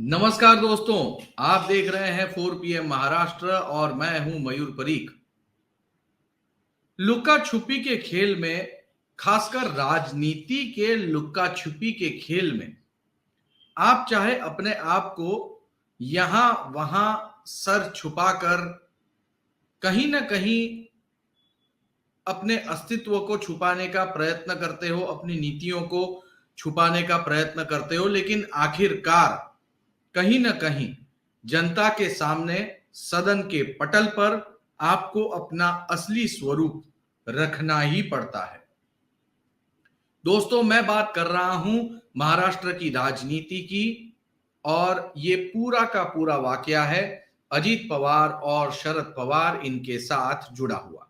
नमस्कार दोस्तों, आप देख रहे हैं 4 PM महाराष्ट्र और मैं हूं मयूर परीख। लुक्का छुपी के खेल में, खासकर राजनीति के लुक्का छुपी के खेल में, आप चाहे अपने आप को यहां वहां सर छुपाकर कहीं ना कहीं अपने अस्तित्व को छुपाने का प्रयत्न करते हो, अपनी नीतियों को छुपाने का प्रयत्न करते हो, लेकिन आखिरकार कहीं ना कहीं जनता के सामने, सदन के पटल पर आपको अपना असली स्वरूप रखना ही पड़ता है। दोस्तों, मैं बात कर रहा हूं महाराष्ट्र की राजनीति की, और ये पूरा का पूरा वाकया है अजीत पवार और शरद पवार इनके साथ जुड़ा हुआ।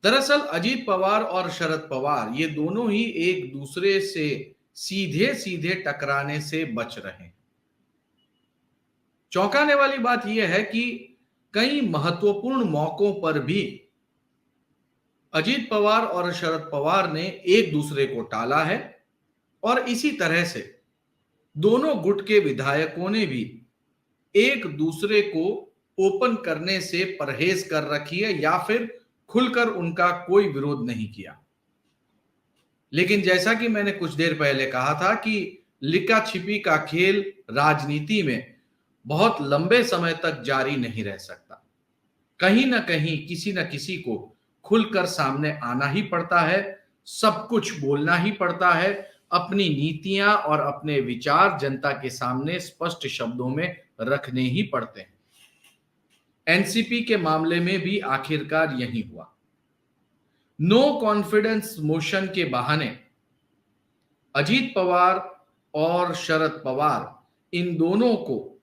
दरअसल अजीत पवार और शरद पवार ये दोनों ही एक दूसरे से सीधे सीधे टकराने से बच रहे हैं। चौंकाने वाली बात यह है कि कई महत्वपूर्ण मौकों पर भी अजीत पवार और शरद पवार ने एक दूसरे को टाला है, और इसी तरह से दोनों गुट के विधायकों ने भी एक दूसरे को ओपन करने से परहेज कर रखी है, या फिर खुलकर उनका कोई विरोध नहीं किया। लेकिन जैसा कि मैंने कुछ देर पहले कहा था कि लिक्का छिपी का खेल राजनीति में बहुत लंबे समय तक जारी नहीं रह सकता। कहीं ना कहीं किसी न किसी को खुलकर सामने आना ही पड़ता है, सब कुछ बोलना ही पड़ता है, अपनी नीतियां और अपने विचार जनता के सामने स्पष्ट शब्दों में रखने ही पड़ते हैं। एनसीपी के मामले में भी आखिरकार यही हुआ। नो कॉन्फिडेंस मोशन के बहाने अजीत पवार और शरद पवार इन दोनों को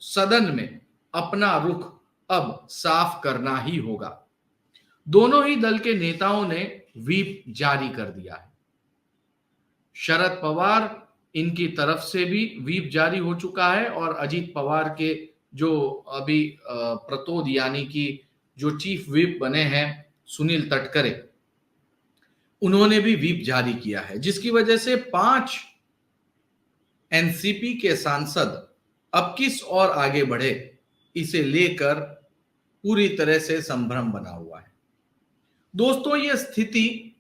सदन में अपना रुख अब साफ करना ही होगा। दोनों ही दल के नेताओं ने व्हीप जारी कर दिया है। शरद पवार इनकी तरफ से भी व्हीप जारी हो चुका है, और अजीत पवार के जो अभी प्रतोद यानी कि जो चीफ व्हीप बने हैं सुनील तटकरे, उन्होंने भी व्हीप जारी किया है, जिसकी वजह से 5 एनसीपी के सांसद अब किस और आगे बढ़े, इसे लेकर पूरी तरह से संभ्रम बना हुआ है। दोस्तों, यह स्थिति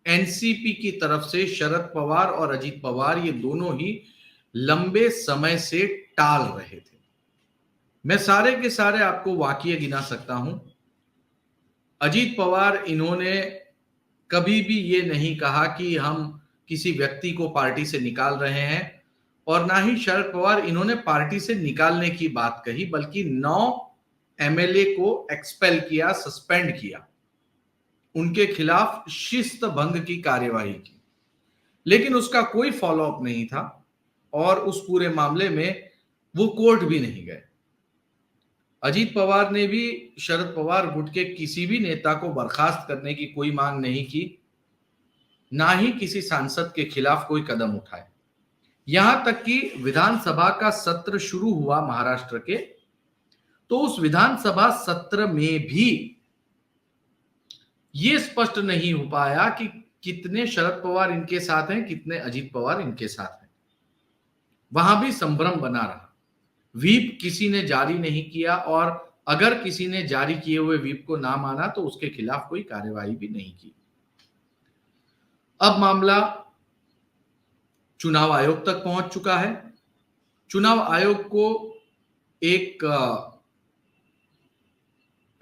एनसीपी की तरफ से शरद पवार और अजीत पवार ये दोनों ही लंबे समय से टाल रहे थे। मैं सारे के सारे आपको वाकये गिना सकता हूं। अजीत पवार इन्होंने कभी भी ये नहीं कहा कि हम किसी व्यक्ति को पार्टी से निकाल रहे हैं, और ना ही शरद पवार इन्होंने पार्टी से निकालने की बात कही, बल्कि 9 एमएलए को एक्सपेल किया, सस्पेंड किया, उनके खिलाफ शिस्त भंग की कार्यवाही की। लेकिन उसका कोई फॉलोअप नहीं था, और उस पूरे मामले में वो कोर्ट भी नहीं गए। अजीत पवार ने भी शरद पवार गुट के किसी भी नेता को बर्खास्त करने की कोई मांग नहीं की, ना ही किसी सांसद के खिलाफ कोई कदम उठाए। यहां तक कि विधानसभा का सत्र शुरू हुआ महाराष्ट्र के, तो उस विधानसभा सत्र में भी यह स्पष्ट नहीं हो पाया कि कितने शरद पवार इनके साथ हैं, कितने अजीत पवार इनके साथ हैं। वहां भी संभ्रम बना रहा। व्हीप किसी ने जारी नहीं किया, और अगर किसी ने जारी किए हुए व्हीप को ना माना तो उसके खिलाफ कोई कार्यवाही भी नहीं की। अब मामला चुनाव आयोग तक पहुंच चुका है। चुनाव आयोग को एक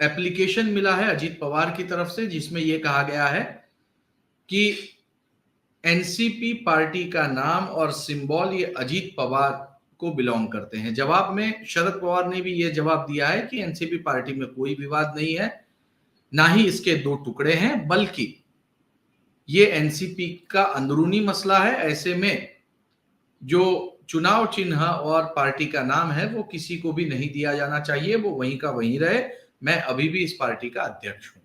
एप्लीकेशन मिला है अजीत पवार की तरफ से, जिसमें यह कहा गया है कि एनसीपी पार्टी का नाम और सिंबल ये अजीत पवार को बिलोंग करते हैं। जवाब में शरद पवार ने भी यह जवाब दिया है कि एनसीपी पार्टी में कोई विवाद नहीं है, ना ही इसके 2 टुकड़े हैं, बल्कि ये एनसीपी का अंदरूनी मसला है। ऐसे में जो चुनाव चिन्ह और पार्टी का नाम है वो किसी को भी नहीं दिया जाना चाहिए, वो वहीं का वहीं रहे। मैं अभी भी इस पार्टी का अध्यक्ष हूं।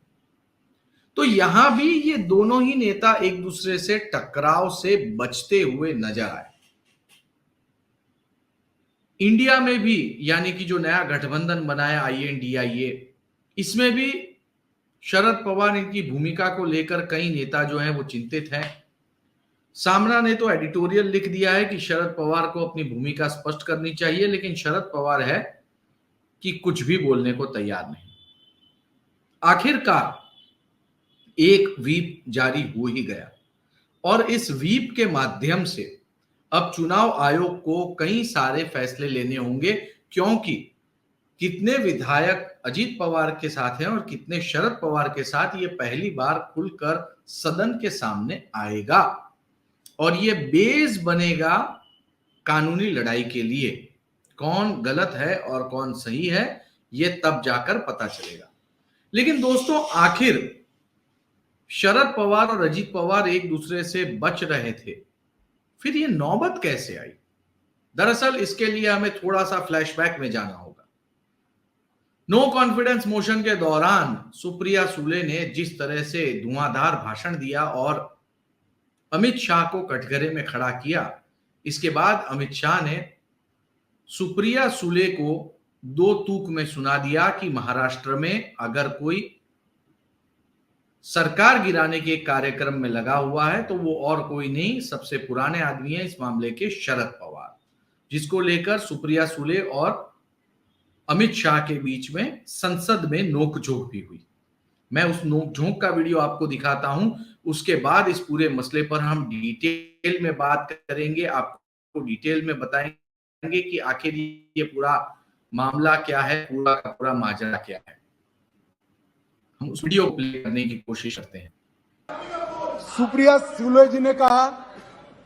तो यहां भी ये दोनों ही नेता एक दूसरे से टकराव से बचते हुए नजर आए। इंडिया में भी, यानी कि जो नया गठबंधन बनाया INDIA, इसमें भी शरद पवार इनकी भूमिका को लेकर कई नेता जो हैं वो चिंतित हैं। सामना ने तो एडिटोरियल लिख दिया है कि शरद पवार को अपनी भूमिका स्पष्ट करनी चाहिए, लेकिन शरद पवार है कि कुछ भी बोलने को तैयार नहीं। आखिरकार एक व्हीप जारी हो ही गया और इस व्हीप के माध्यम से अब चुनाव आयोग को कई सारे फैसले लेने होंगे, क्योंकि कितने विधायक अजीत पवार के साथ हैं और कितने शरद पवार के साथ, ये पहली बार खुलकर सदन के सामने आएगा और ये बेस बनेगा कानूनी लड़ाई के लिए। कौन गलत है और कौन सही है, ये तब जाकर पता चलेगा। लेकिन दोस्तों, आखिर शरद पवार और अजीत पवार एक दूसरे से बच रहे थे, फिर ये नौबत कैसे आई? दरअसल इसके लिए हमें थोड़ा सा फ्लैशबैक में जाना होगा। नो कॉन्फिडेंस मोशन के दौरान सुप्रिया सुले ने जिस तरह से धुआंधार भाषण दिया और अमित शाह को कटघरे में खड़ा किया, इसके बाद अमित शाह ने सुप्रिया सुले को दो तूक में सुना दिया कि महाराष्ट्र में अगर कोई सरकार गिराने के कार्यक्रम में लगा हुआ है तो वो और कोई नहीं, सबसे पुराने आदमी है इस मामले के शरद पवार, जिसको लेकर सुप्रिया सुले और अमित शाह के बीच में संसद में नोकझोंक भी हुई। मैं उस नोकझोंक का वीडियो आपको दिखाता हूं, उसके बाद इस पूरे मसले पर हम डिटेल में बात करेंगे, आपको डिटेल में बताएंगे कि आखिर ये पूरा मामला क्या है, पूरा का पूरा माजरा क्या है। हम उस वीडियो को प्ले करने की कोशिश करते हैं। सुप्रिया सुले जी ने कहा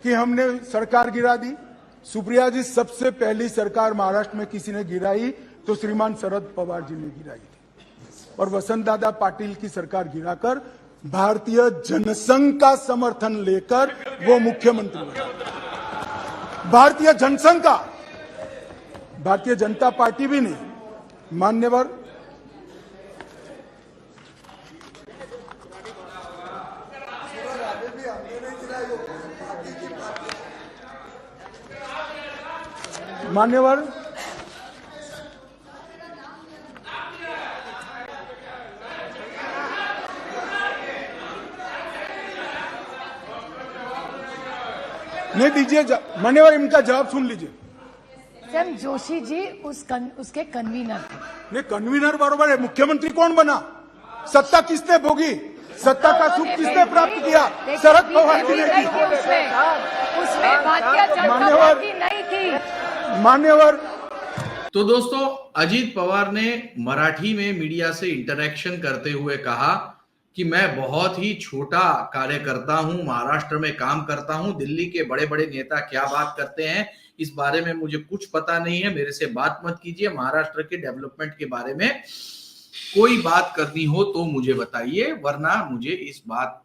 कि हमने सरकार गिरा दी। सुप्रिया जी, सबसे पहली सरकार महाराष्ट्र में किसी ने गिराई तो श्रीमान शरद पवार जी ने गिराई थी और वसंत दादा पाटिल की सरकार गिराकर भारतीय जनसंघ का समर्थन लेकर वो मुख्यमंत्री बने। भारतीय जनसंघ का, भारतीय जनता पार्टी भी नहीं। मान्यवर मान्यवर नहीं दीजिए, मान्यवर इनका जवाब सुन लीजिए। सर, जोशी जी उसके कन्वीनर थे। नहीं, कन्वीनर बरोबर है, मुख्यमंत्री कौन बना? सत्ता किसने भोगी? सत्ता का सुख किसने प्राप्त किया? शरद पवार जी ने की। उसमें भारतीय जनता पार्टी नहीं थी। मान्यवर, तो दोस्तों, अजीत पवार ने मराठी में मीडिया से इंटरैक्शन करते हुए कहा कि मैं बहुत ही छोटा कार्यकर्ता हूं, महाराष्ट्र में काम करता हूं, दिल्ली के बड़े बड़े नेता क्या बात करते हैं इस बारे में मुझे कुछ पता नहीं है, मेरे से बात मत कीजिए। महाराष्ट्र के डेवलपमेंट के बारे में कोई बात करनी हो तो मुझे बताइए, वरना मुझे इस बात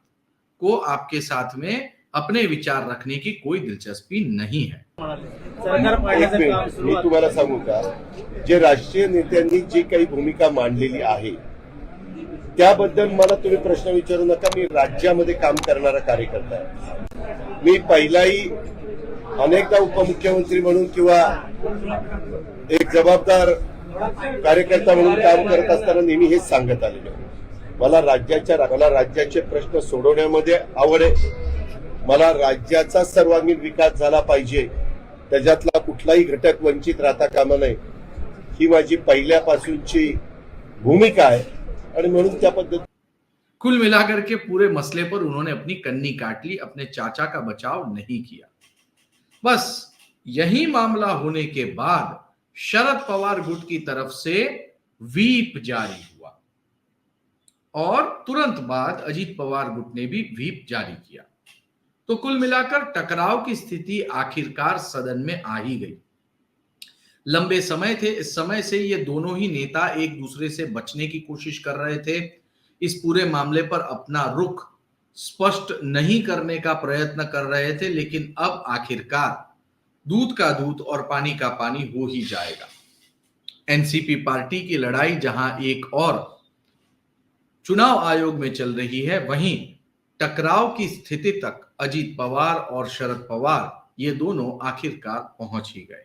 को आपके साथ में अपने विचार रखने की कोई दिलचस्पी नहीं है। मी तुम्हाला सांगू का, जे राष्ट्रीय नेत्यांनी जी काही भूमिका मांडलेली आहे त्याबद्दल मला तुम्ही प्रश्न विचारू नका। मी राज्यामध्ये काम करणारा कार्यकर्ता आहे। मी पहिलाही अनेकदा उपमुख्यमंत्री म्हणून किंवा एक जबाबदार कार्यकर्ता म्हणून काम करत असताना नेहमी हेच सांगत आलेलो आहे, मला राज्याचे प्रश्न सोडवण्यामध्ये आवड आहे। मला राज्याचा सर्वांगीण विकास झाला पाहिजे, त्याच्यातला कुठलाही घटक वंचित राहता कामा नये, ही माझी पहिल्यापासूनची भूमिका आहे और म्हणून त्या पद्धती। कुल मिलाकर के पूरे मसले पर उन्होंने अपनी कन्नी काट ली, अपने चाचा का बचाव नहीं किया। बस यही मामला होने के बाद शरद पवार गुट की तरफ से व्हीप जारी हुआ और तुरंत बाद अजीत पवार गुट ने भी व्हीप जारी किया। तो कुल मिलाकर टकराव की स्थिति आखिरकार सदन में आ ही गई। लंबे समय से ये दोनों ही नेता एक दूसरे से बचने की कोशिश कर रहे थे, इस पूरे मामले पर अपना रुख स्पष्ट नहीं करने का प्रयत्न कर रहे थे, लेकिन अब आखिरकार दूध का दूध और पानी का पानी हो ही जाएगा। एनसीपी पार्टी की लड़ाई जहां एक और चुनाव आयोग में चल रही है, वहीं टकराव की स्थिति तक अजीत पवार और शरद पवार ये दोनों आखिरकार पहुंच ही गए।